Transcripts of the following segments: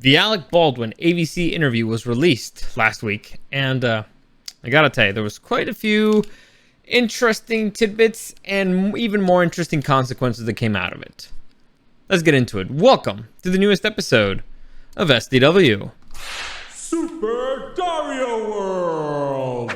The Alec Baldwin ABC interview was released last week, and I gotta tell you, there was quite a few interesting tidbits and even more interesting consequences that came out of it. Let's get into it. Welcome to the newest episode of SDW. Super Dario World!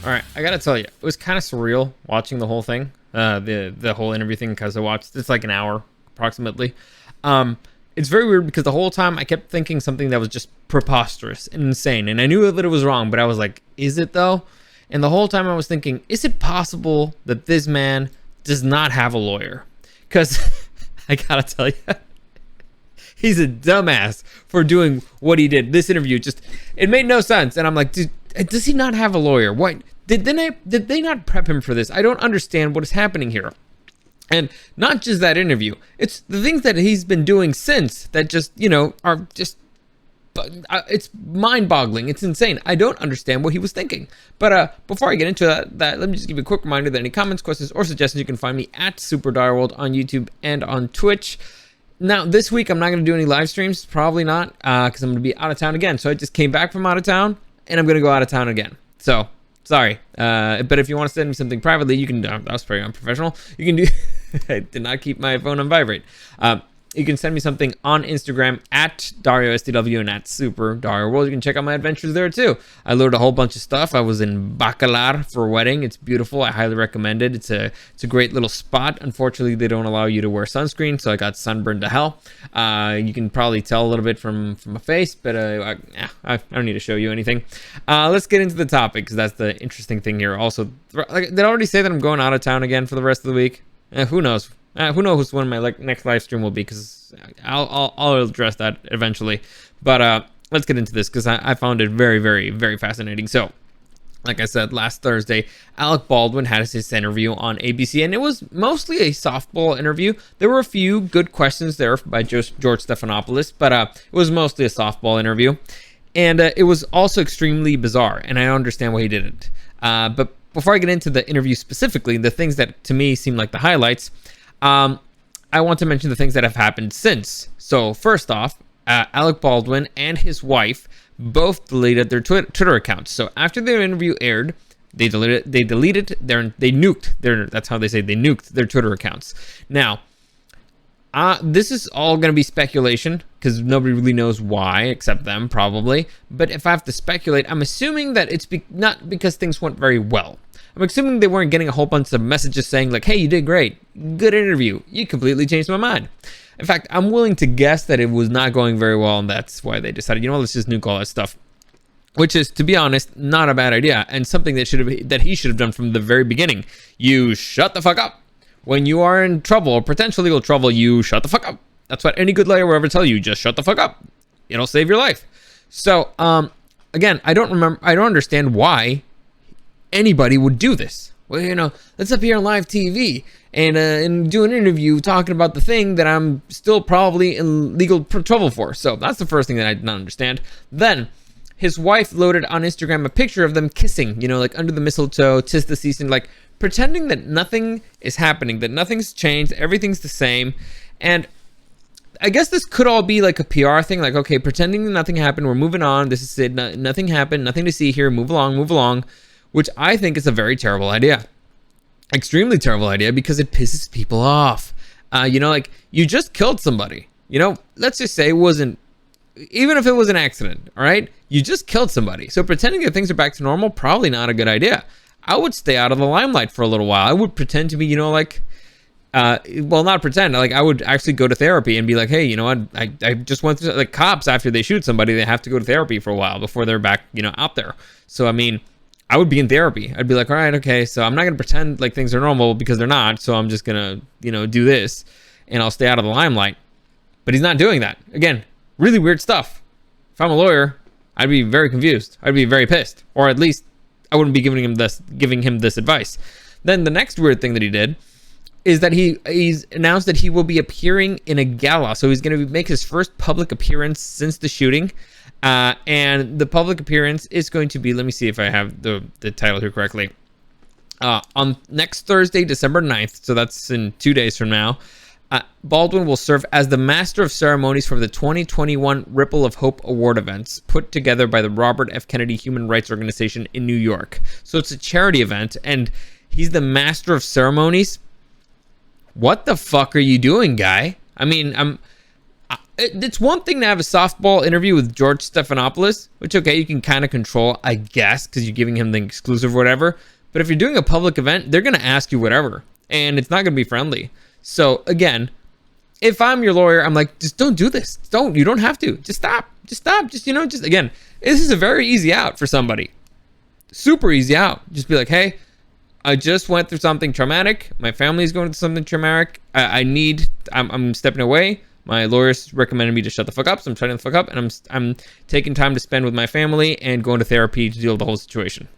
All right, I gotta tell you, it was kind of surreal watching the whole thing, the whole interview thing, because I watched it's like an hour approximately. It's very weird because the whole time I kept thinking something that was just preposterous and insane, and I knew that it was wrong, but I was like, is it though? And the whole time I was thinking, is it possible that this man does not have a lawyer? Because I gotta tell you, he's a dumbass for doing what he did. This interview it made no sense, and I'm like, dude, does he not have a lawyer? What? Did they not prep him for this? I don't understand what is happening here. And not just that interview, it's the things that he's been doing since that just, are just, it's mind-boggling. It's insane. I don't understand what he was thinking. But before I get into that, let me just give you a quick reminder that any comments, questions, or suggestions, you can find me at Super Dario World on YouTube and on Twitch. Now, this week, I'm not going to do any live streams. Probably not, because I'm going to be out of town again. So I just came back from out of town, and I'm going to go out of town again. So, sorry. But if you want to send me something privately, you can, that was pretty unprofessional. You can do, I did not keep my phone on vibrate. You can send me something on Instagram at DarioSDW and at Super Dario World. You can check out my adventures there too. I learned a whole bunch of stuff. I was in Bacalar for a wedding. It's beautiful. I highly recommend it. It's a great little spot. Unfortunately, they don't allow you to wear sunscreen, so I got sunburned to hell. You can probably tell a little bit from my face, but I don't need to show you anything. Let's get into the topic, because that's the interesting thing here. Also, did I already say that I'm going out of town again for the rest of the week? Who knows? Who knows when my next live stream will be, because I'll address that eventually. But let's get into this, because I found it very, very, very fascinating. So, like I said, last Thursday, Alec Baldwin had his interview on ABC, and it was mostly a softball interview. There were a few good questions there by George Stephanopoulos, but it was mostly a softball interview. And it was also extremely bizarre, and I understand why he did it. But before I get into the interview specifically, the things that to me seem like the highlights, I want to mention the things that have happened since. So first off, Alec Baldwin and his wife both deleted their Twitter accounts. So after their interview aired, they nuked their Twitter accounts. Now, this is all going to be speculation, because nobody really knows why except them probably. But if I have to speculate, I'm assuming that it's not because things went very well. I'm assuming they weren't getting a whole bunch of messages saying like, hey, you did great, good interview, you completely changed my mind. In fact, I'm willing to guess that it was not going very well, and that's why they decided, let's just nuke all that stuff. Which is, to be honest, not a bad idea, and something that he should have done from the very beginning. You shut the fuck up. When you are in trouble, or potential legal trouble, you shut the fuck up. That's what any good lawyer will ever tell you. Just shut the fuck up. It'll save your life. So, again, I don't understand why anybody would do this. Well, let's appear on live TV and do an interview talking about the thing that I'm still probably in legal trouble for. So that's the first thing that I did not understand. Then his wife loaded on Instagram a picture of them kissing, like under the mistletoe, 'tis the season, like pretending that nothing is happening, that nothing's changed, everything's the same. And I guess this could all be like a PR thing, like, okay, pretending that nothing happened, we're moving on, this is it, nothing happened, nothing to see here, move along, which I think is a very terrible idea. Extremely terrible idea, because it pisses people off. You just killed somebody. Let's just say even if it was an accident, all right? You just killed somebody. So pretending that things are back to normal, probably not a good idea. I would stay out of the limelight for a little while. I would pretend to be, not pretend. I would actually go to therapy and be like, hey, you know what? I just went through, like, cops, after they shoot somebody, they have to go to therapy for a while before they're back, out there. So, I would be in therapy. I'd be like, all right, okay, so I'm not going to pretend like things are normal, because they're not. So I'm just going to, do this, and I'll stay out of the limelight. But he's not doing that. Again, really weird stuff. If I'm a lawyer, I'd be very confused. I'd be very pissed. Or at least I wouldn't be giving him this advice. Then the next weird thing that he did is that he's announced that he will be appearing in a gala. So he's going to make his first public appearance since the shooting. And the public appearance is going to be, let me see if I have the title here correctly. On next Thursday, December 9th, so that's in 2 days from now, Baldwin will serve as the Master of Ceremonies for the 2021 Ripple of Hope Award events put together by the Robert F. Kennedy Human Rights Organization in New York. So it's a charity event, and he's the Master of Ceremonies. What the fuck are you doing, guy? I mean, it's one thing to have a softball interview with George Stephanopoulos, which, okay, you can kind of control, I guess, because you're giving him the exclusive or whatever. But if you're doing a public event, they're going to ask you whatever, and it's not going to be friendly. So, again, if I'm your lawyer, I'm like, just don't do this. You don't have to. Just stop. Again, this is a very easy out for somebody. Super easy out. Just be like, hey, I just went through something traumatic. My family's going through something traumatic. I'm stepping away. My lawyers recommended me to shut the fuck up, so I'm shutting the fuck up, and I'm taking time to spend with my family and going to therapy to deal with the whole situation.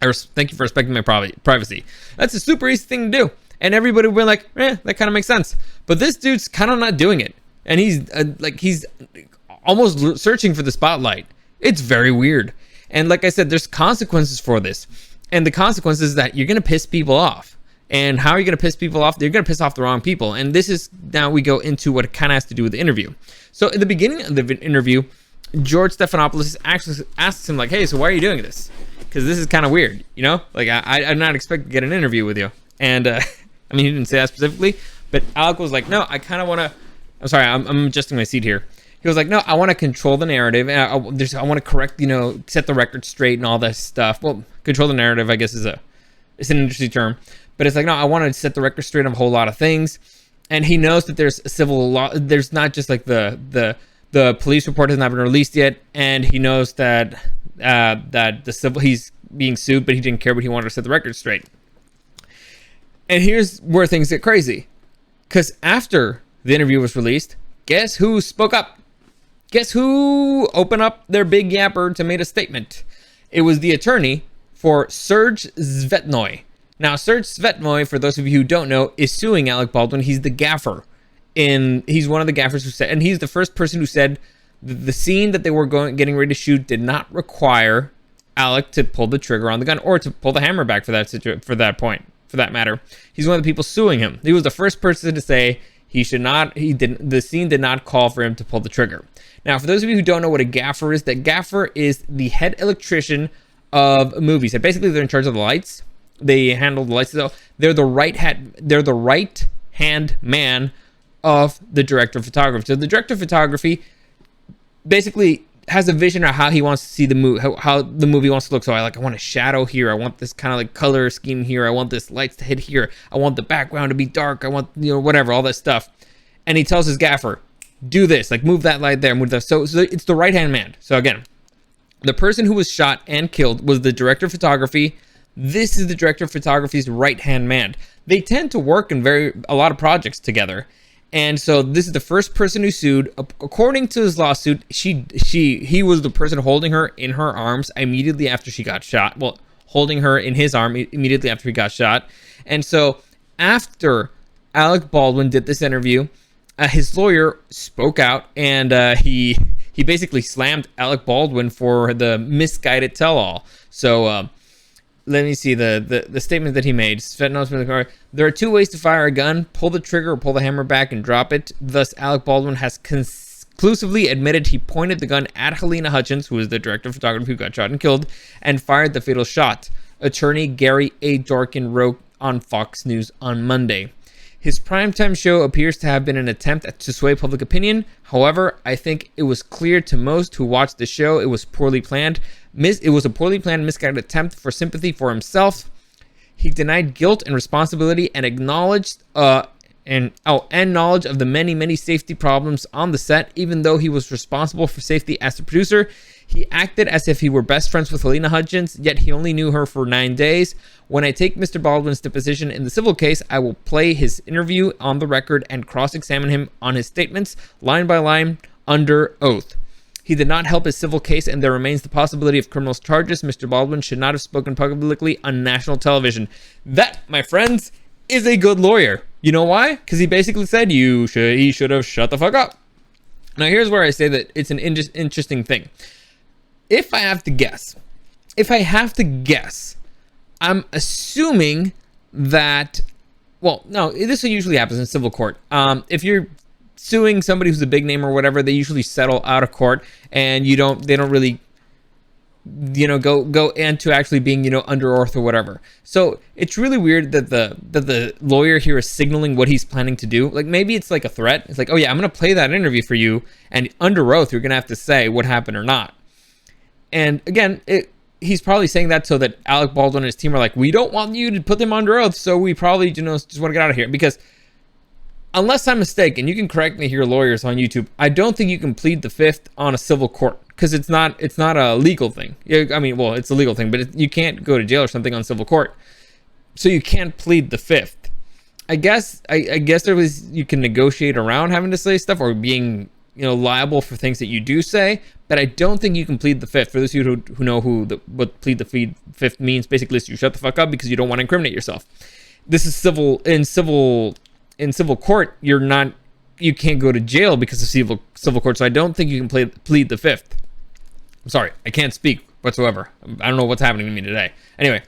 Thank you for respecting my privacy. That's a super easy thing to do. And everybody will be like, that kind of makes sense. But this dude's kind of not doing it. And he's almost searching for the spotlight. It's very weird. And like I said, there's consequences for this. And the consequence is that you're going to piss people off. And how are you going to piss people off? You're going to piss off the wrong people. And this is, now we go into what it kind of has to do with the interview. So in the beginning of the interview, George Stephanopoulos actually asks him, like, hey, so why are you doing this? Because this is kind of weird, you know? Like, I'm not expecting to get an interview with you. And, I mean, he didn't say that specifically, but Alec was like, no, I kind of want to, I'm sorry, I'm adjusting my seat here. He was like, no, I want to control the narrative, and I want to correct, set the record straight and all that stuff. Well, control the narrative, I guess, it's an interesting term. But it's like, no, I want to set the record straight on a whole lot of things. And he knows that there's a civil law, there's not just like the police report has not been released yet, and he knows that he's being sued, but he didn't care, but he wanted to set the record straight. And here's where things get crazy. Because after the interview was released, guess who spoke up? Guess who opened up their big yapper to make a statement? It was the attorney for Serge Svetnoy. Now, Serge Svetnoy, for those of you who don't know, is suing Alec Baldwin. He's the gaffer. He's one of the gaffers who said, and he's the first person who said the scene that they were getting ready to shoot did not require Alec to pull the trigger on the gun or to pull the hammer back for that matter. He's one of the people suing him. He was the first person to say the scene did not call for him to pull the trigger. Now, for those of you who don't know what a gaffer is, that gaffer is the head electrician of movies. And basically, they're in charge of the lights. They handle the lights. They're the right hand man of the director of photography. So the director of photography basically has a vision of how he wants to see the movie, how the movie wants to look. So I want a shadow here. I want this kind of like color scheme here. I want this lights to hit here. I want the background to be dark. I want, whatever, all that stuff. And he tells his gaffer, do this, like move that light there, move that. So it's the right hand man. So again, the person who was shot and killed was the director of photography. This is the director of photography's right hand man. They tend to work in a lot of projects together. And so this is the first person who sued. According to his lawsuit, he was the person holding her in her arms immediately after she got shot. Well, holding her in his arm immediately after he got shot. And so after Alec Baldwin did this interview, his lawyer spoke out, and he basically slammed Alec Baldwin for the misguided tell-all. So let me see the statement that he made. There are two ways to fire a gun: pull the trigger or pull the hammer back and drop it. Thus, Alec Baldwin has conclusively admitted he pointed the gun at Helena Hutchins, who is the director of photography who got shot and killed, and fired the fatal shot. Attorney Gary A. Dorkin wrote on Fox News on Monday. His primetime show appears to have been an attempt to sway public opinion. However, I think it was clear to most who watched the show it was poorly planned. It was a poorly planned, misguided attempt for sympathy for himself. He denied guilt and responsibility and acknowledged and knowledge of the many safety problems on the set. Even though he was responsible for safety as the producer, he acted as if he were best friends with Helena Hutchins, yet he only knew her for 9 days. When I take Mr. Baldwin's deposition in the civil case, I will play his interview on the record and cross-examine him on his statements, line by line, under oath. He did not help his civil case, and there remains the possibility of criminal charges. Mr. Baldwin should not have spoken publicly on national television. That, my friends, is a good lawyer. You know why? Because he basically said he should have shut the fuck up. Now, here's where I say that it's an interesting thing. If I have to guess, I'm assuming that, well, no, this usually happens in civil court. If you're suing somebody who's a big name or whatever, they usually settle out of court, and they don't really, go into actually being, under oath or whatever. So it's really weird that the lawyer here is signaling what he's planning to do. Like, maybe it's like a threat. It's like, oh yeah, I'm gonna play that interview for you, and under oath you're gonna have to say what happened or not. And again, he's probably saying that so that Alec Baldwin and his team are like, we don't want you to put them under oath, so we probably, just want to get out of here. Because unless I'm mistaken, you can correct me here, lawyers on YouTube, I don't think you can plead the fifth on a civil court, because it's not a legal thing. I mean, well, it's a legal thing, but you can't go to jail or something on civil court, so you can't plead the fifth. I guess you can negotiate around having to say stuff or being liable for things that you do say, but I don't think you can plead the fifth. For those of you who know what plead the fifth means, basically it's you shut the fuck up because you don't want to incriminate yourself. This is civil. In civil court, you can't go to jail because of civil court, so I don't think you can plead the fifth. I'm sorry, I can't speak whatsoever. I don't know what's happening to me today. Anyway,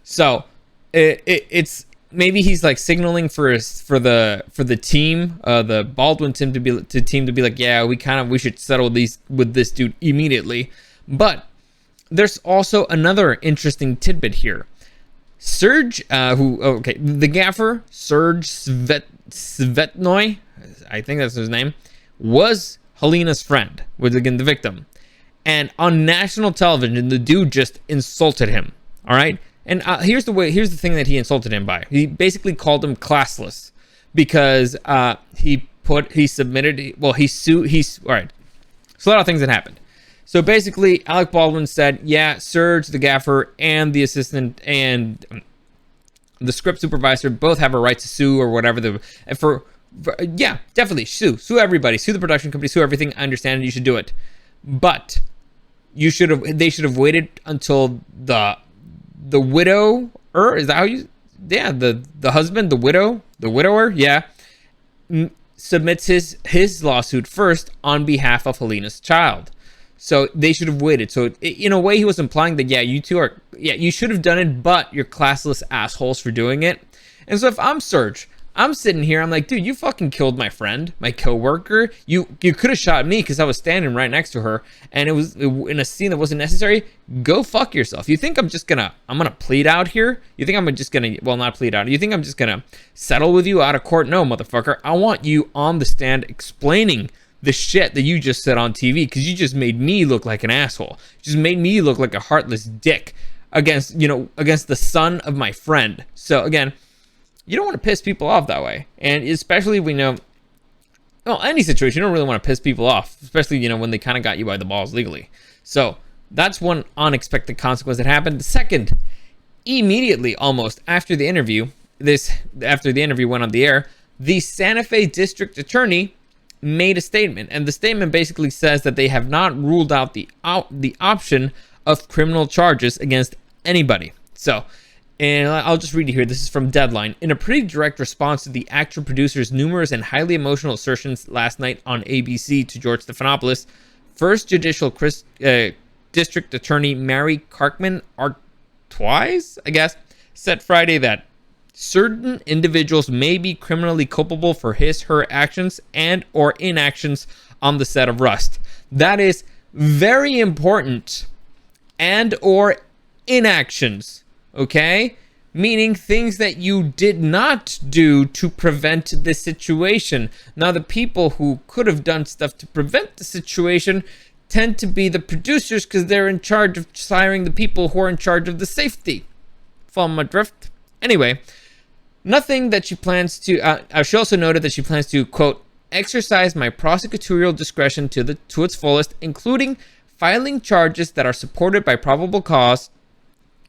so it's maybe he's like signaling for the team, the Baldwin team to be like, yeah, we should settle with this dude immediately. But there's also another interesting tidbit here. Serge, the gaffer, Serge Svetnoy, I think that's his name, was Helena's friend, was again the victim. And on national television, the dude just insulted him. All right. And here's the thing that he insulted him by. He basically called him classless because he submitted. All right. So a lot of things that happened. So basically, Alec Baldwin said, yeah, Serge, the gaffer, and the assistant and the script supervisor both have a right to sue or whatever. Yeah, definitely sue everybody, sue the production company, sue everything. I understand you should do it, but they should have waited until the widower, is that how you? Yeah, the husband, the widower, yeah, submits his lawsuit first on behalf of Helena's child. So they should have waited. So in a way, he was implying that, yeah, you should have done it, but you're classless assholes for doing it. And so if I'm Serge, I'm sitting here, I'm like, dude, you fucking killed my friend, my coworker. You could have shot me because I was standing right next to her, and it was in a scene that wasn't necessary. Go fuck yourself. You think I'm gonna plead out here? You think I'm just gonna, well, not plead out. You think I'm just gonna settle with you out of court? No, motherfucker. I want you on the stand explaining the shit that you just said on TV, because you just made me look like an asshole. You just made me look like a heartless dick against the son of my friend. So again, you don't want to piss people off that way. And especially any situation, you don't really want to piss people off, especially, when they kind of got you by the balls legally. So that's one unexpected consequence that happened. The second, immediately almost after the interview went on the air, the Santa Fe district attorney made a statement, and the statement basically says that they have not ruled out the option of criminal charges against anybody. So, and I'll just read it here. This is from Deadline. In a pretty direct response to the actor producer's numerous and highly emotional assertions last night on ABC to George Stephanopoulos, First Judicial District Attorney Mary Karkman Artois, I guess, said Friday that certain individuals may be criminally culpable for her actions and or inactions on the set of Rust. That is very important. And or inactions, okay? Meaning things that you did not do to prevent this situation. Now, the people who could have done stuff to prevent the situation tend to be the producers, because they're in charge of hiring the people who are in charge of the safety. Follow my drift? Anyway, nothing that she plans to, she also noted that she plans to, quote, exercise my prosecutorial discretion to its fullest, including filing charges that are supported by probable cause.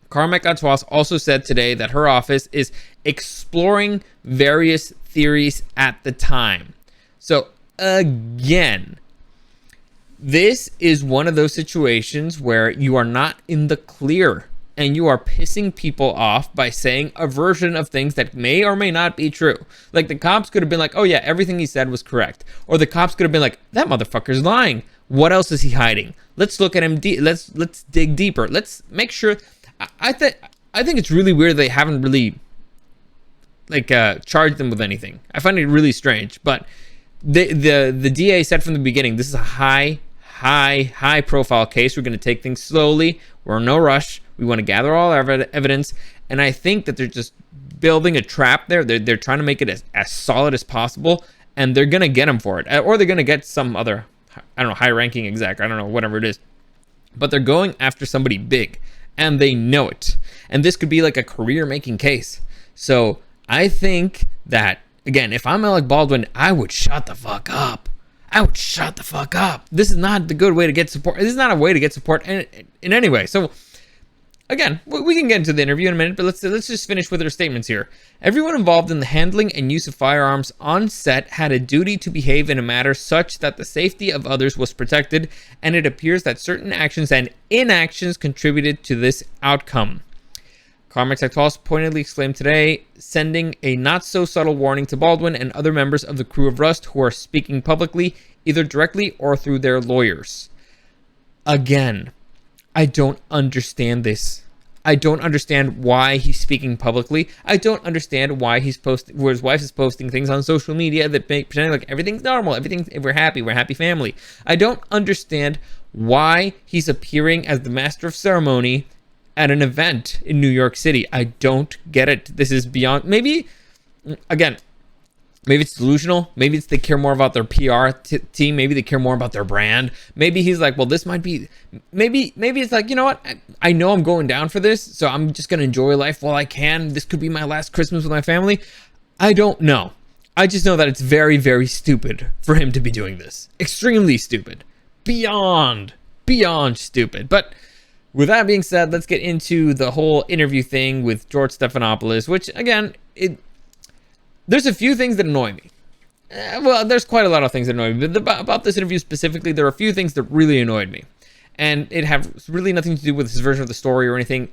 Carmack Antois also said today that her office is exploring various theories at the time. So again, this is one of those situations where you are not in the clear and you are pissing people off by saying a version of things that may or may not be true. Like, the cops could have been like, oh yeah, everything he said was correct. Or the cops could have been like, that motherfucker's lying. What else is he hiding? Let's look at him. Let's dig deeper. Let's make sure. I think it's really weird they haven't really like charged them with anything. I find it really strange. But the DA said from the beginning, this is a high profile case. We're going to take things slowly. We're in no rush. We want to gather all our evidence. And I think that they're just building a trap there. They're trying to make it as solid as possible, and they're going to get him for it. Or they're going to get some other, I don't know, high-ranking exec. I don't know, whatever it is. But they're going after somebody big, and they know it. And this could be like a career-making case. So I think that, again, if I'm Alec Baldwin, I would shut the fuck up. This is not the good way to get support. This is not a way to get support in any way. So, again, we can get into the interview in a minute, but let's just finish with their statements here. Everyone involved in the handling and use of firearms on set had a duty to behave in a manner such that the safety of others was protected, and it appears that certain actions and inactions contributed to this outcome. Carmex Actualis pointedly exclaimed today, sending a not-so-subtle warning to Baldwin and other members of the crew of Rust who are speaking publicly, either directly or through their lawyers. Again, I don't understand this. I don't understand why he's speaking publicly. I don't understand why his wife is posting things on social media that pretending like everything's normal, we're happy family. I don't understand why he's appearing as the master of ceremony at an event in New York City. I don't get it. This is beyond, maybe it's delusional. Maybe it's they care more about their PR team. Maybe they care more about their brand. Maybe he's like, well, this might be, maybe it's like, you know what? I know I'm going down for this, so I'm just going to enjoy life while I can. This could be my last Christmas with my family. I don't know. I just know that it's very, very stupid for him to be doing this. Extremely stupid. Beyond stupid. But with that being said, let's get into the whole interview thing with George Stephanopoulos, which, again, there's a few things that annoy me. Well, there's quite a lot of things that annoy me, but about this interview specifically, there are a few things that really annoyed me. And it has really nothing to do with his version of the story or anything.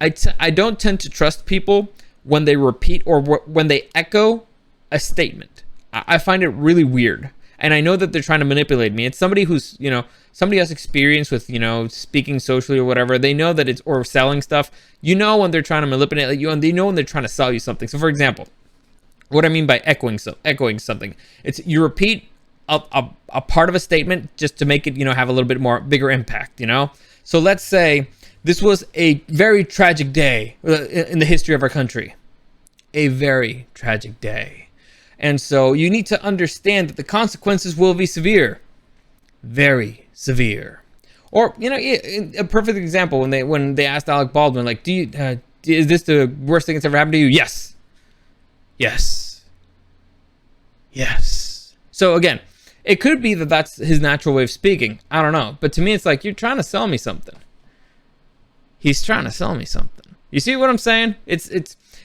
I don't tend to trust people when they repeat or when they echo a statement. I find it really weird. And I know that they're trying to manipulate me. It's somebody who's, somebody has experience with, speaking socially or whatever. They know that or selling stuff. When they're trying to manipulate you, and they know when they're trying to sell you something. So, for example, what I mean by echoing something, it's you repeat a part of a statement just to make it, have a little bit more bigger impact, So let's say this was a very tragic day in the history of our country. A very tragic day. And so you need to understand that the consequences will be severe. Very severe. Or, a perfect example when they asked Alec Baldwin, like, is this the worst thing that's ever happened to you? Yes. So again, it could be that that's his natural way of speaking. I don't know. But to me, it's like, you're trying to sell me something. He's trying to sell me something. You see what I'm saying?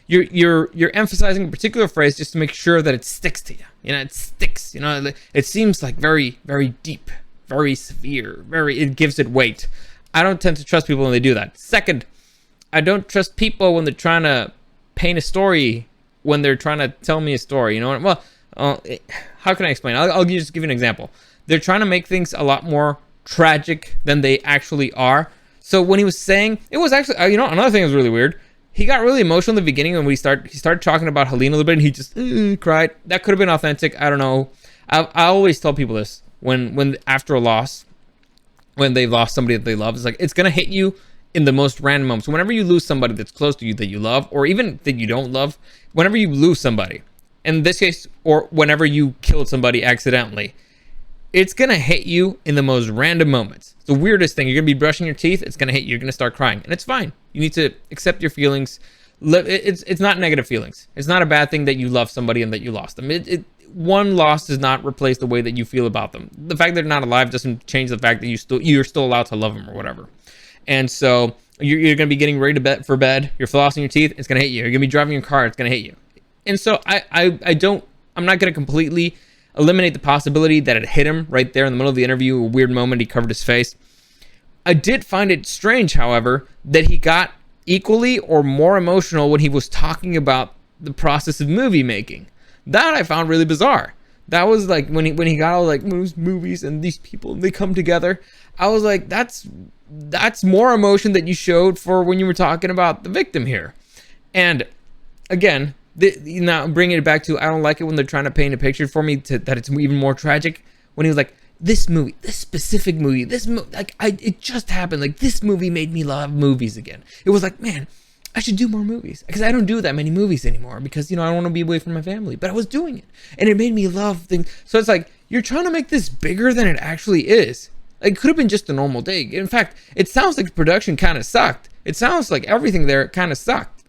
You're emphasizing a particular phrase just to make sure that it sticks to you. It sticks. It seems like very, very deep, very severe, it gives it weight. I don't tend to trust people when they do that. Second, I don't trust people when they're trying to paint a story, when they're trying to tell me a story. Well, how can I explain? I'll just give you an example. They're trying to make things a lot more tragic than they actually are. So when he was saying, it was actually, another thing that was really weird. He got really emotional in the beginning when he started talking about Helene a little bit, and he just cried. That could have been authentic. I don't know. I always tell people this when after a loss, when they've lost somebody that they love, it's like, it's gonna hit you in the most random moments. Whenever you lose somebody that's close to you that you love, or even that you don't love, whenever you lose somebody, in this case, or whenever you killed somebody accidentally, it's gonna hit you in the most random moments. It's the weirdest thing. You're gonna be brushing your teeth, it's gonna hit you, you're gonna start crying, and it's fine. You need to accept your feelings. It's not negative feelings. It's not a bad thing that you love somebody and that you lost them. One loss does not replace the way that you feel about them. The fact that they're not alive doesn't change the fact that you're still allowed to love them or whatever. And so you're gonna be getting ready for bed. You're flossing your teeth, it's gonna hit you. You're gonna be driving your car, it's gonna hit you. And so I'm not gonna completely eliminate the possibility that it hit him right there in the middle of the interview, a weird moment, he covered his face. I did find it strange, however, that he got equally or more emotional when he was talking about the process of movie making. That I found really bizarre. That was like when he got all like movies and these people, they come together. I was like, that's that's more emotion that you showed for when you were talking about the victim here. And again, now bringing it back to, I don't like it when they're trying to paint a picture for me that it's even more tragic. When he was like, this movie, this specific movie, it just happened. Like, this movie made me love movies again. It was like, man, I should do more movies, because I don't do that many movies anymore, because, I don't want to be away from my family, but I was doing it and it made me love things. So it's like, you're trying to make this bigger than it actually is. Like, it could have been just a normal day. In fact, it sounds like the production kind of sucked. It sounds like everything there kind of sucked.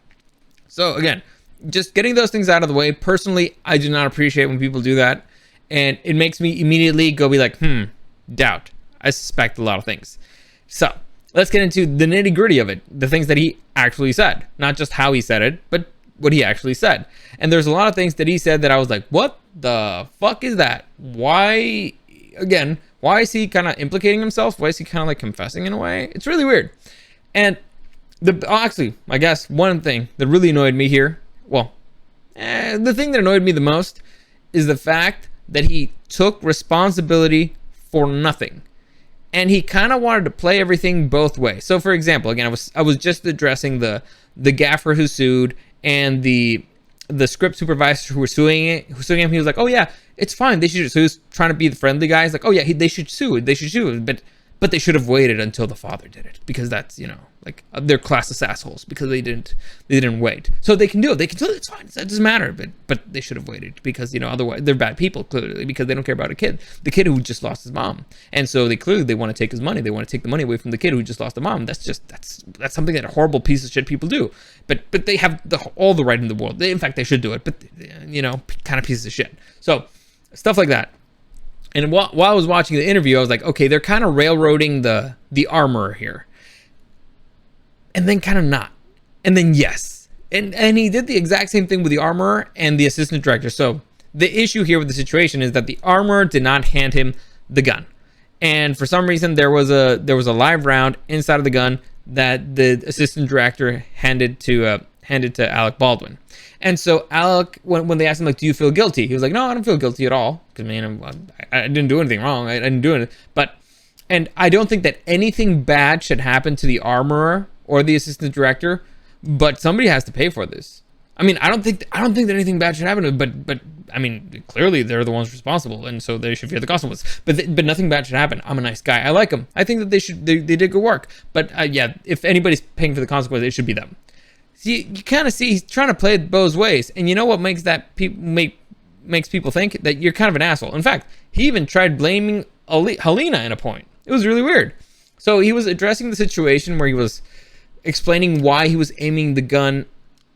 So again, just getting those things out of the way. Personally, I do not appreciate when people do that. And it makes me immediately go be like, doubt. I suspect a lot of things. So let's get into the nitty gritty of it. The things that he actually said. Not just how he said it, but what he actually said. And there's a lot of things that he said that I was like, what the fuck is that? Why, again, why is he kind of implicating himself? Why is he kind of like confessing in a way? It's really weird. And actually, I guess one thing that really annoyed me here, the thing that annoyed me the most is the fact that he took responsibility for nothing. And he kind of wanted to play everything both ways. So for example, again, I was just addressing the gaffer who sued and the script supervisor who were suing him. He was like, oh yeah, it's fine, they should. So he was trying to be the friendly guy. He's like, oh yeah, they should sue, but they should have waited until the father did it, because that's, like, they're classist assholes because they didn't wait. So they can do it. They can do it. It's fine. It doesn't matter. But they should have waited, because, otherwise they're bad people, clearly, because they don't care about the kid who just lost his mom. And so they want to take his money. They want to take the money away from the kid who just lost a mom. That's something that a horrible piece of shit people do. But they have all the right in the world. In fact, they should do it. But, kind of pieces of shit. So stuff like that. And while I was watching the interview, I was like, okay, they're kind of railroading the armorer here. And then kind of not. And then yes. And he did the exact same thing with the armorer and the assistant director. So the issue here with the situation is that the armorer did not hand him the gun. And for some reason, there was a live round inside of the gun that the assistant director handed to Alec Baldwin. And so Alec, when they asked him, like, do you feel guilty? He was like, no, I don't feel guilty at all. Because, man, I didn't do anything wrong. I didn't do it. And I don't think that anything bad should happen to the armorer or the assistant director, but somebody has to pay for this. I mean, I don't think that anything bad should happen, but I mean, clearly they're the ones responsible, and so they should fear the consequences. But nothing bad should happen. I'm a nice guy. I like them. I think that they did good work. But yeah, if anybody's paying for the consequences, it should be them. See, you kind of see he's trying to play it both ways, and you know what makes people think that you're kind of an asshole. In fact, he even tried blaming Helena in a point. It was really weird. So he was addressing the situation where he was explaining why he was aiming the gun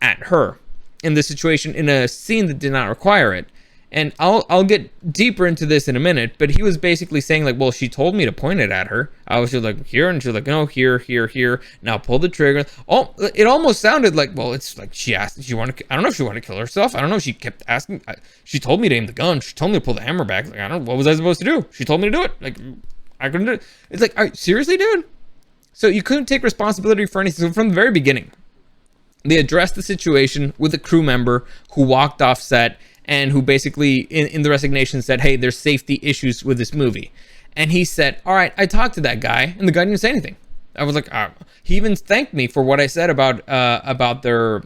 at her in the situation in a scene that did not require it. And I'll get deeper into this in a minute, but he was basically saying, like, well, she told me to point it at her. I was just like, here, and she was like, no, here, now pull the trigger. Oh, it almost sounded like, well, it's like she asked if she wanted, I don't know if she wanted to kill herself. I don't know. She kept asking. She told me to aim the gun. She told me to pull the hammer back. Like, I don't know, what was I supposed to do? She told me to do it. Like, I couldn't do it. It's like, all right, seriously, dude? So you couldn't take responsibility for anything. So from the very beginning, they addressed the situation with a crew member who walked off set and who basically in the resignation said, hey, there's safety issues with this movie. And he said, all right, I talked to that guy, and the guy didn't say anything. I was like, he even thanked me for what I said about their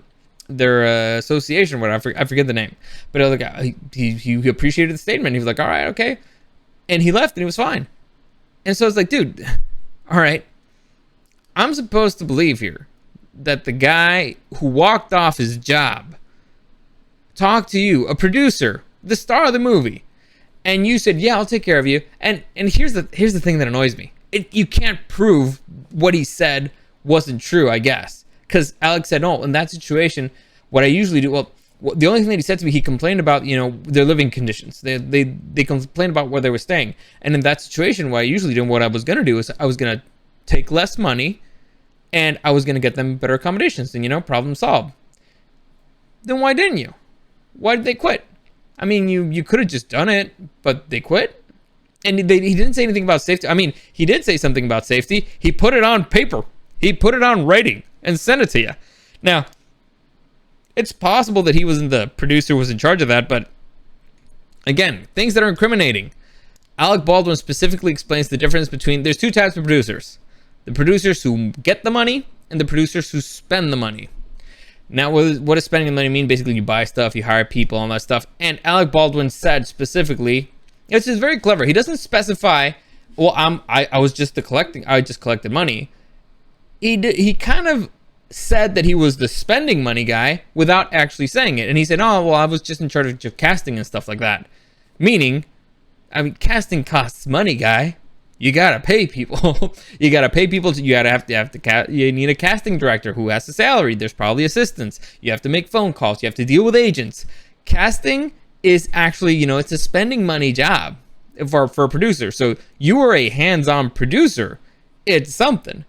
association, whatever. I forget the name. But I was like, he appreciated the statement. He was like, all right, okay. And he left, and he was fine. And so I was like, dude, all right, I'm supposed to believe here that the guy who walked off his job talked to you, a producer, the star of the movie, and you said, yeah, I'll take care of you. And here's the thing that annoys me. You can't prove what he said wasn't true, I guess. Because Alex said, no, in that situation, what I usually do, the only thing that he said to me, he complained about, their living conditions. They complained about where they were staying. And in that situation, what I usually do, and what I was going to do is I was going to take less money and I was going to get them better accommodations and, problem solved. Then why didn't you? Why did they quit? I mean, you could have just done it, but they quit. And he didn't say anything about safety. I mean, he did say something about safety. He put it on paper. He put it on writing and sent it to you. Now, it's possible that he wasn't the producer who was in charge of that, but again, things that are incriminating. Alec Baldwin specifically explains the difference between, there's two types of producers. The producers who get the money and the producers who spend the money. Now, what does spending the money mean? Basically, you buy stuff, you hire people, all that stuff. And Alec Baldwin said specifically, it's just very clever. He doesn't specify, well, I was just I just collected money. He kind of said that he was the spending money guy without actually saying it. And he said, oh, well, I was just in charge of casting and stuff like that. Meaning, I mean, casting costs money, guy. You gotta pay people. You gotta pay people. You need a casting director who has a salary. There's probably assistants. You have to make phone calls. You have to deal with agents. Casting is actually, it's a spending money job for a producer. So you are a hands-on producer. It's something.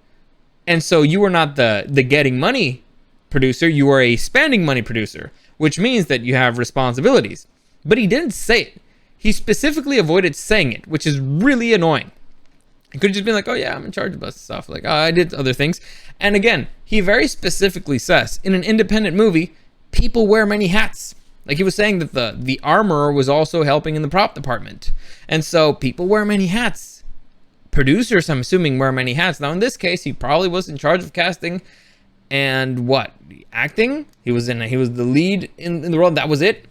And so you are not the getting money producer. You are a spending money producer, which means that you have responsibilities. But he didn't say it. He specifically avoided saying it, which is really annoying. He could have just been like, oh yeah, I'm in charge of this stuff. Like, oh, I did other things. And again, he very specifically says, in an independent movie, people wear many hats. Like he was saying that the armorer was also helping in the prop department. And so people wear many hats. Producers, I'm assuming, wear many hats. Now, in this case, he probably was in charge of casting and what? Acting? He was the lead in the role. That was it?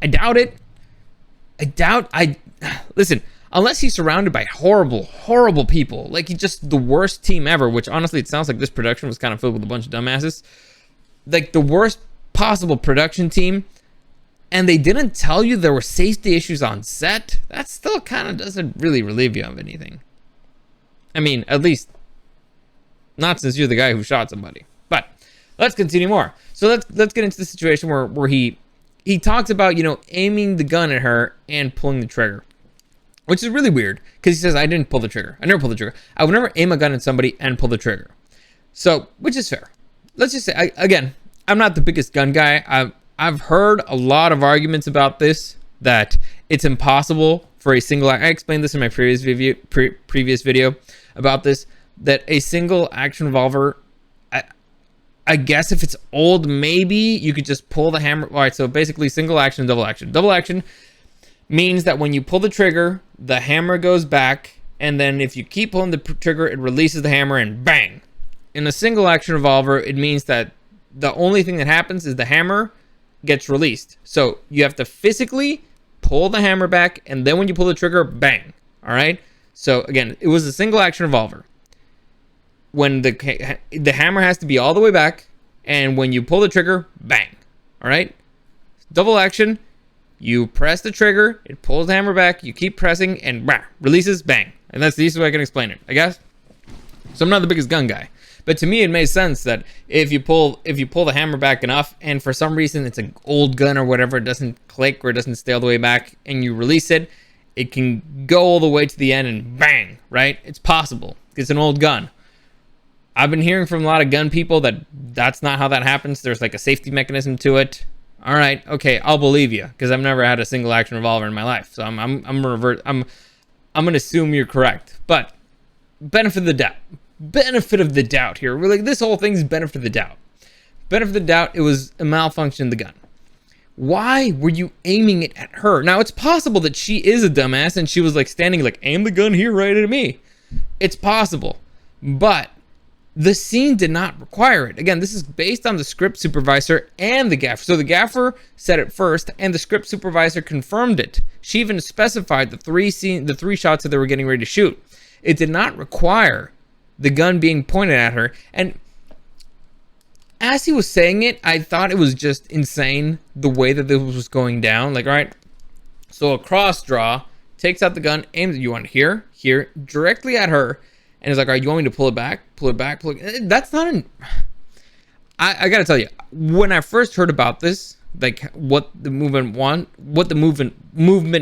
I doubt it. Listen, unless he's surrounded by horrible people, like he's just the worst team ever, which honestly, it sounds like this production was kind of filled with a bunch of dumbasses. Like the worst possible production team, and they didn't tell you there were safety issues on set. That still kind of doesn't really relieve you of anything. I mean, at least not since you're the guy who shot somebody. But let's continue more. So let's get into the situation where he talks about, aiming the gun at her and pulling the trigger, which is really weird because he says, I didn't pull the trigger. I never pulled the trigger. I would never aim a gun at somebody and pull the trigger. So, which is fair. Let's just say, again, I'm not the biggest gun guy. I've heard a lot of arguments about this, that it's impossible for a single, I explained this in my previous video about this, that a single action revolver, I guess if it's old, maybe you could just pull the hammer. All right, so basically single action, double action. Double action means that when you pull the trigger, the hammer goes back, and then if you keep pulling the trigger, it releases the hammer and bang. In a single action revolver, it means that the only thing that happens is the hammer gets released. So you have to physically pull the hammer back, and then when you pull the trigger, bang. All right? So again, it was a single action revolver. When the hammer has to be all the way back, and when you pull the trigger, bang. All right? Double action, you press the trigger, it pulls the hammer back, you keep pressing, and bah, releases, bang. And that's the easiest way I can explain it, I guess. So I'm not the biggest gun guy, but to me it made sense that if you pull the hammer back enough, and for some reason it's an old gun or whatever, it doesn't click or it doesn't stay all the way back, and you release it, it can go all the way to the end and bang, right? It's possible. It's an old gun. I've been hearing from a lot of gun people that that's not how that happens. There's like a safety mechanism to it. All right, okay, I'll believe you because I've never had a single action revolver in my life. So I'm gonna assume you're correct. But benefit of the doubt here. We're like, this whole thing's benefit of the doubt. Benefit of the doubt. It was a malfunction in the gun. Why were you aiming it at her? Now it's possible that she is a dumbass and she was like standing like, aim the gun here right at me. It's possible, but the scene did not require it. Again, this is based on the script supervisor and the gaffer. So the gaffer said it first, and the script supervisor confirmed it. She even specified the three shots that they were getting ready to shoot. It did not require the gun being pointed at her. And as he was saying it, I thought it was just insane the way that this was going down. Like, all right, so a cross draw, takes out the gun, aims it. You want here, directly at her. And it's like, all right, you want me to pull it back? That's not an... I gotta tell you, when I first heard about this, like what the movement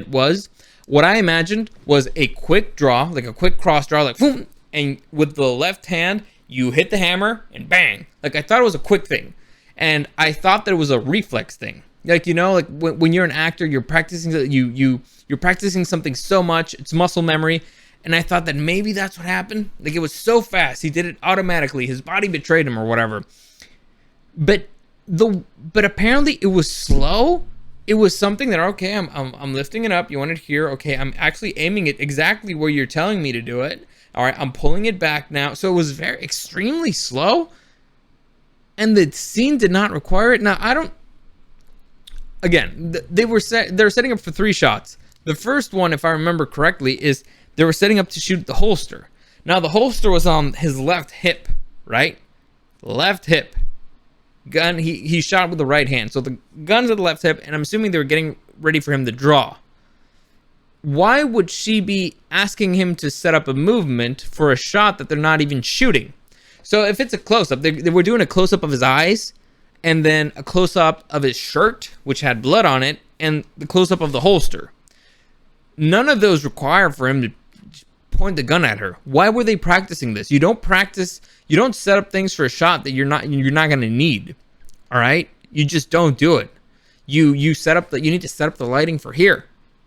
was, what I imagined was a quick draw, like a quick cross draw, like boom, and with the left hand, you hit the hammer and bang. Like I thought it was a quick thing. And I thought that it was a reflex thing. Like, like when you're an actor, you're practicing, you're practicing something so much, it's muscle memory. And I thought that maybe that's what happened. Like it was so fast. He did it automatically. His body betrayed him or whatever. But apparently it was slow it was something that, okay, I'm lifting it up. You want it here. Okay, I'm actually aiming it exactly where you're telling me to do it. All right, I'm pulling it back now. So it was very extremely slow, and the scene did not require it. Now I don't. Again, they're setting up for 3 shots. The first one, if I remember correctly, is they were setting up to shoot the holster. Now the holster was on his left hip, right? Left hip. Gun, he shot with the right hand. So the gun's at the left hip, and I'm assuming they were getting ready for him to draw. Why would she be asking him to set up a movement for a shot that they're not even shooting? So if it's a close-up, they were doing a close-up of his eyes, and then a close-up of his shirt, which had blood on it, and the close-up of the holster. None of those require for him to point the gun at her. Why were they practicing this? You don't set up things for a shot that you're not going to need. All right? You just don't do it. You need to set up the lighting for here.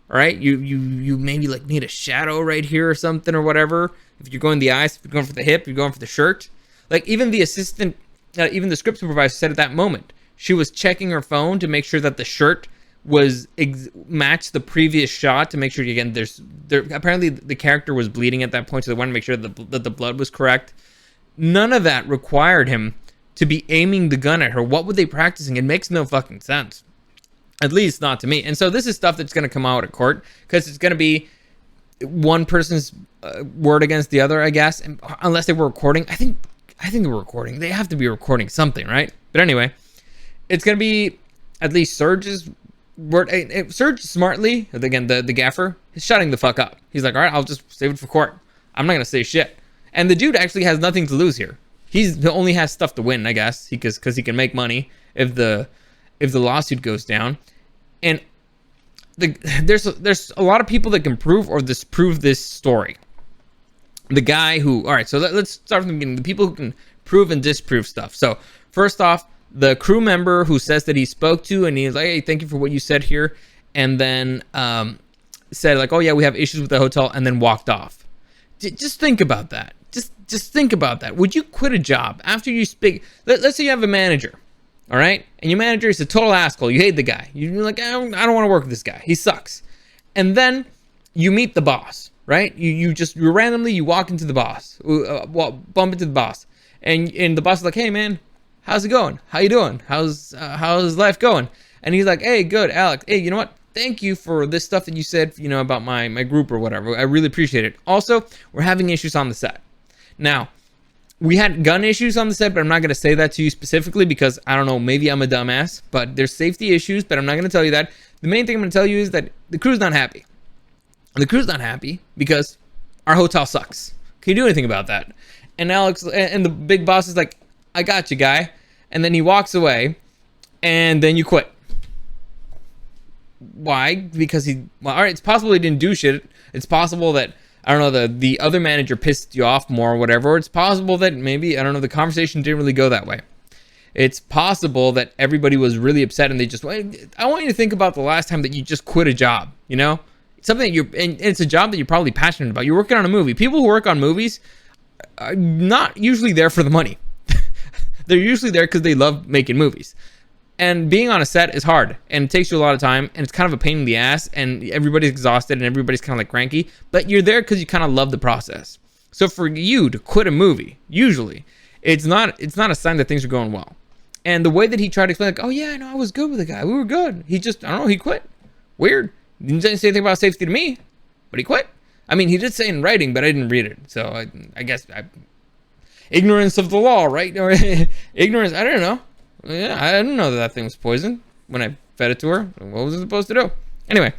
All right? You maybe like need a shadow right here or something or whatever. If you're going the eyes, if you're going for the hip, you're going for the shirt. Like even the assistant, even the script supervisor said at that moment, she was checking her phone to make sure that the shirt was matched the previous shot, to make sure, again, apparently the character was bleeding at that point, so they wanted to make sure that the blood was correct. None of that required him to be aiming the gun at her. What were they practicing? It makes no fucking sense. At least not to me. And so this is stuff that's going to come out at court, because it's going to be one person's word against the other, I guess. And unless they were recording, I think they were recording. They have to be recording something, right? But anyway, it's going to be at least Serge's word. Serge smartly, again, the gaffer, is shutting the fuck up. He's like, all right, I'll just save it for court. I'm not going to say shit. And the dude actually has nothing to lose here. He only has stuff to win, I guess, because he can make money if the lawsuit goes down. And there's a lot of people that can prove or disprove this story. The guy who, all right, so let's start from the beginning. The people who can prove and disprove stuff. So first off, the crew member who says that he spoke to, and he's like, hey, thank you for what you said here, and then said like, oh yeah, we have issues with the hotel, and then walked off. Just think about that. Just think about that. Would you quit a job after you speak? Let's say you have a manager, all right, and your manager is a total asshole. You hate the guy. You're like, I don't want to work with this guy. He sucks. And then you meet the boss, right? You randomly you walk into the boss, bump into the boss, and the boss is like, hey man, how's it going? How you doing? How's life going? And he's like, hey, good, Alec. Hey, you know what? Thank you for this stuff that you said, about my group or whatever. I really appreciate it. Also, we're having issues on the set. Now, we had gun issues on the set, but I'm not going to say that to you specifically because, I don't know, maybe I'm a dumbass, but there's safety issues, but I'm not going to tell you that. The main thing I'm going to tell you is that the crew's not happy. The crew's not happy because our hotel sucks. Can you do anything about that? And Alex and the big boss is like, I got you, guy. And then he walks away, and then you quit. Why? Because all right, it's possible he didn't do shit. It's possible that, I don't know, the other manager pissed you off more or whatever. Or it's possible that maybe, I don't know, the conversation didn't really go that way. It's possible that everybody was really upset and they just, I want you to think about the last time that you just quit a job, Something that and it's a job that you're probably passionate about. You're working on a movie. People who work on movies are not usually there for the money. They're usually there because they love making movies. And being on a set is hard, and it takes you a lot of time, and it's kind of a pain in the ass, and everybody's exhausted, and everybody's kind of like cranky, but you're there because you kind of love the process. So for you to quit a movie, usually, it's not a sign that things are going well. And the way that he tried to explain, like, oh yeah, no, I was good with the guy. We were good. He just, I don't know, he quit. Weird. He didn't say anything about safety to me, but he quit. I mean, he did say in writing, but I didn't read it. So I guess ignorance of the law, right? Or ignorance, I don't know. Yeah, I didn't know that thing was poison when I fed it to her. What was it supposed to do? Anyway,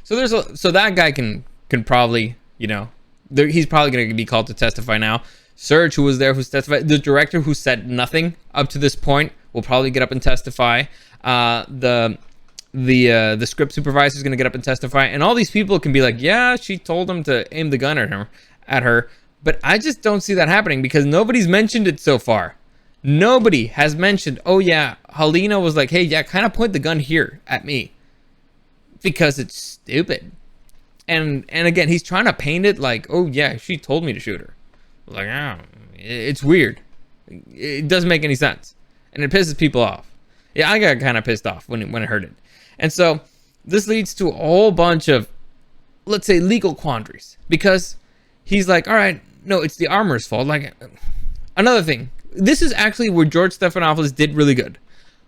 so that guy can probably, he's probably going to be called to testify now. Serge, who was there, who's testified. The director, who said nothing up to this point, will probably get up and testify. The script supervisor is going to get up and testify, and all these people can be like, yeah, she told him to aim the gun at her. But I just don't see that happening because nobody's mentioned it so far. Nobody has mentioned, oh yeah, Helena was like, hey, yeah, kind of point the gun here at me. Because it's stupid. And again, he's trying to paint it like, oh yeah, she told me to shoot her. Like, oh, it's weird. It doesn't make any sense. And it pisses people off. Yeah, I got kind of pissed off when I heard it. And so this leads to a whole bunch of, let's say, legal quandaries, because he's like, all right, no, it's the armor's fault. Like, another thing, this is actually where George Stephanopoulos did really good.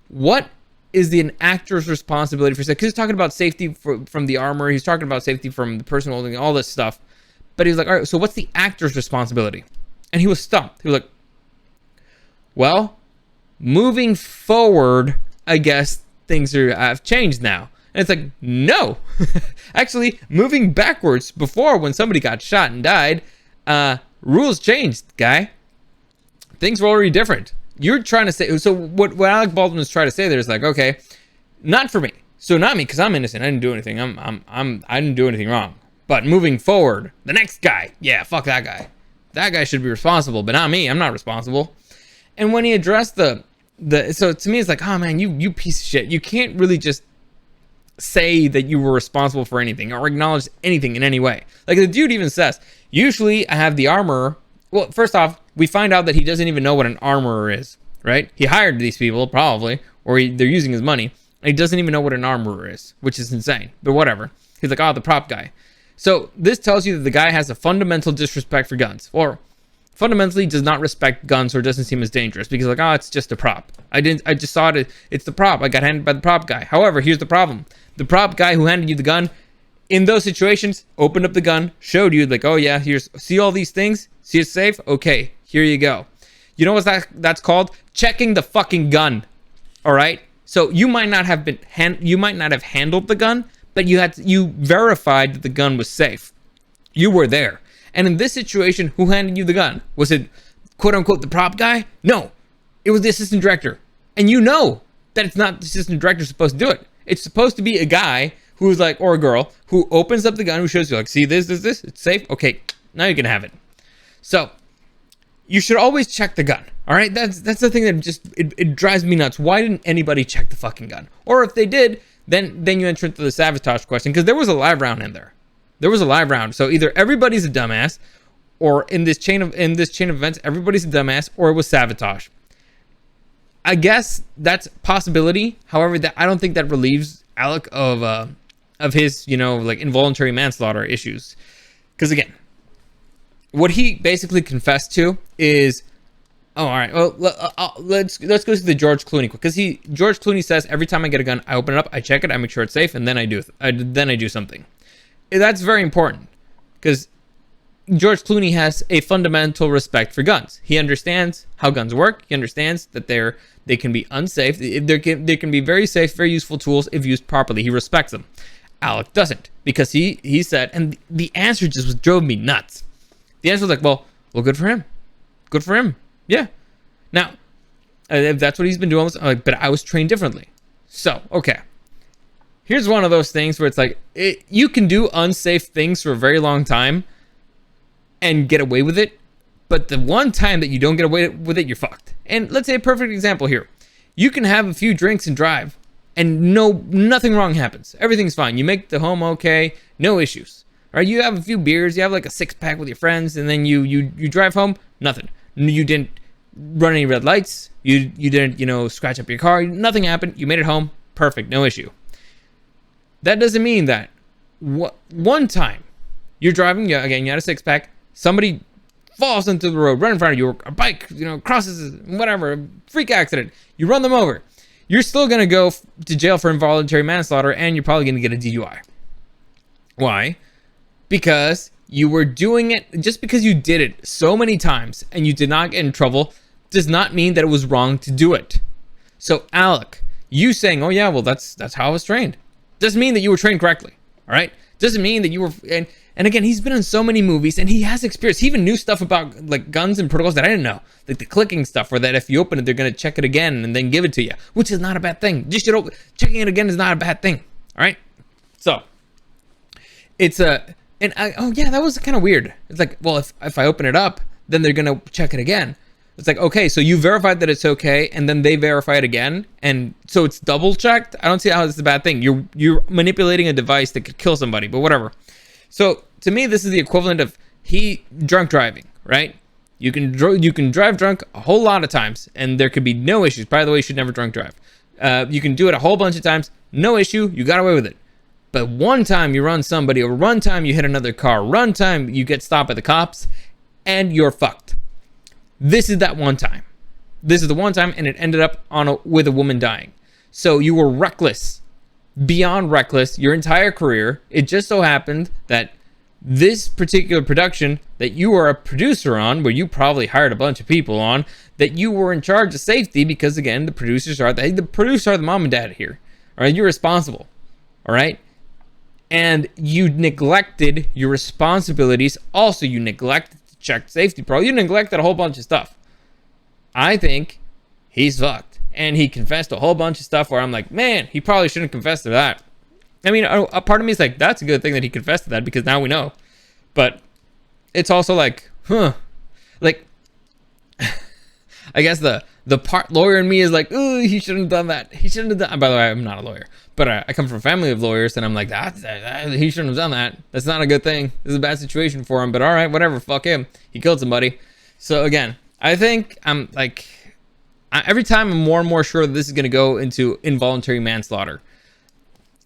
What is an actor's responsibility for safety? Because he's talking about safety from the armor, he's talking about safety from the person holding all this stuff, but he's like, all right, so what's the actor's responsibility? And he was stumped. He was like, well, moving forward, I guess things have changed now. And it's like, no. Actually, moving backwards, before, when somebody got shot and died, rules changed, guy. Things were already different. You're trying to say, so what Alec Baldwin was trying to say there is like, okay, not for me. So not me, because I'm innocent. I didn't do anything. I didn't do anything wrong. But moving forward, the next guy, yeah, fuck that guy. That guy should be responsible, but not me. I'm not responsible. And when he addressed so to me, it's like, oh man, you piece of shit. You can't really just say that you were responsible for anything or acknowledge anything in any way. Like, the dude even says, usually I have the armorer. Well, first off, we find out that he doesn't even know what an armorer is, right? He hired these people, probably, or they're using his money, and he doesn't even know what an armorer is, which is insane, but whatever. He's like, oh, the prop guy. So this tells you that the guy has a fundamental disrespect for guns, or fundamentally does not respect guns, or doesn't seem as dangerous, because like, oh, it's just a prop. I just saw it, it's the prop. I got handed by the prop guy. However, here's the problem. The prop guy who handed you the gun, in those situations, opened up the gun, showed you like, oh yeah, see all these things? See it's safe? Okay, here you go. You know what that's called? Checking the fucking gun. All right? So you might not have handled the gun, but you verified that the gun was safe. You were there. And in this situation, who handed you the gun? Was it quote unquote the prop guy? No. It was the assistant director. And you know that it's not the assistant director supposed to do it. It's supposed to be a guy who's like, or a girl, who opens up the gun, who shows you like, see this, it's safe. Okay, now you can have it. So you should always check the gun. All right, that's the thing that just it drives me nuts. Why didn't anybody check the fucking gun? Or if they did, then you enter into the sabotage question, because there was a live round in there. There was a live round. So either everybody's a dumbass, or in this chain of events, everybody's a dumbass, or it was sabotage. I guess that's a possibility. However, I don't think that relieves Alec of his, like, involuntary manslaughter issues. Because again, what he basically confessed to is, oh, all right, well, let's go to the George Clooney, because George Clooney says, every time I get a gun, I open it up, I check it, I make sure it's safe, and then I do something. That's very important, because George Clooney has a fundamental respect for guns. He understands how guns work. He understands that they can be unsafe. They can be very safe, very useful tools if used properly. He respects them. Alec doesn't, because he said, and the answer just drove me nuts. The answer was like, well, good for him. Good for him. Yeah. Now, if that's what he's been doing, but I was trained differently. So, okay. Here's one of those things where it's like, you can do unsafe things for a very long time and get away with it, but the one time that you don't get away with it, you're fucked. And let's say a perfect example here. You can have a few drinks and drive, and nothing wrong happens. Everything's fine. You make the home okay, no issues. All right, you have a few beers, you have like a 6-pack with your friends, and then you drive home, nothing. You didn't run any red lights, you didn't, scratch up your car, nothing happened, you made it home, perfect, no issue. That doesn't mean that one time you're driving, again, you had a 6-pack, somebody falls into the road right in front of you, or a bike, crosses, whatever, a freak accident, you run them over. You're still going to go to jail for involuntary manslaughter, and you're probably going to get a DUI. Why? Because you were doing it, just because you did it so many times and you did not get in trouble does not mean that it was wrong to do it. So Alec, you saying, oh yeah, well that's how I was trained, doesn't mean that you were trained correctly. All right, doesn't mean that you were, and again, he's been in so many movies and he has experience. He even knew stuff about like guns and protocols that I didn't know, like the clicking stuff, or that if you open it, they're going to check it again and then give it to you, which is not a bad thing. Checking it again is not a bad thing. All right, so it's oh yeah, that was kind of weird. It's like, well, if I open it up, then they're gonna check it again. It's like, okay, so you verified that it's okay, and then they verify it again, and so it's double checked. I don't see how this is a bad thing. You're manipulating a device that could kill somebody, but whatever. So to me, this is the equivalent of drunk driving, right? You can drive drunk a whole lot of times, and there could be no issues. By the way, you should never drunk drive. You can do it a whole bunch of times, no issue, you got away with it. But one time you run somebody, or one time you hit another car, one time you get stopped by the cops, and you're fucked. This is that one time. This is the one time, and it ended up with a woman dying. So you were reckless, beyond reckless, your entire career. It just so happened that this particular production that you were a producer on, where you probably hired a bunch of people on, that you were in charge of safety, because again, the producers are the mom and dad here. All right, you're responsible. All right, and you neglected your responsibilities. Also, you neglected to check safety pro. You neglected a whole bunch of stuff. I think he's fucked, and he confessed a whole bunch of stuff where I'm like, man, he probably shouldn't confess to that. I mean, a part of me is like, that's a good thing that he confessed to that, because now we know. But it's also like, like, I guess the part lawyer in me is like, oh, he shouldn't have done that. He shouldn't have done. By the way, I'm not a lawyer, but I come from a family of lawyers, and I'm like, he shouldn't have done that. That's not a good thing. This is a bad situation for him. But all right, whatever. Fuck him. He killed somebody. So again, I think I'm like, every time I'm more and more sure that this is going to go into involuntary manslaughter.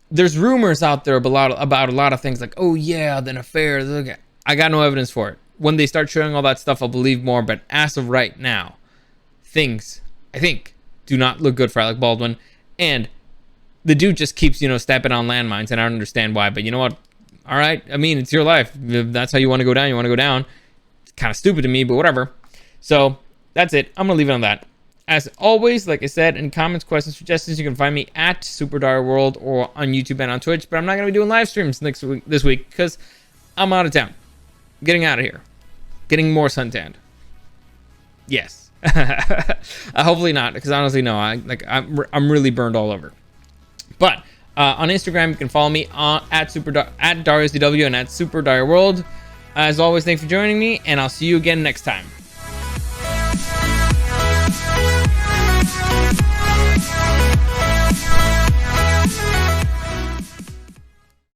There's rumors out there about a lot of things, like, oh yeah, then affairs. Okay. I got no evidence for it. When they start showing all that stuff, I'll believe more. But as of right now, things, I think, do not look good for Alec Baldwin. And the dude just keeps, stepping on landmines, and I don't understand why. But you know what? All right. I mean, it's your life. If that's how you want to go down, you want to go down. It's kind of stupid to me, but whatever. So that's it. I'm going to leave it on that. As always, like I said, in comments, questions, suggestions, you can find me at Super Dario World or on YouTube and on Twitch. But I'm not going to be doing live streams this week because I'm out of town. I'm getting out of here. Getting more suntanned. Yes. Hopefully not, because honestly, no. I'm really burned all over. But on Instagram, you can follow me at DariusDW and at Super Dario World. As always, thanks for joining me, and I'll see you again next time.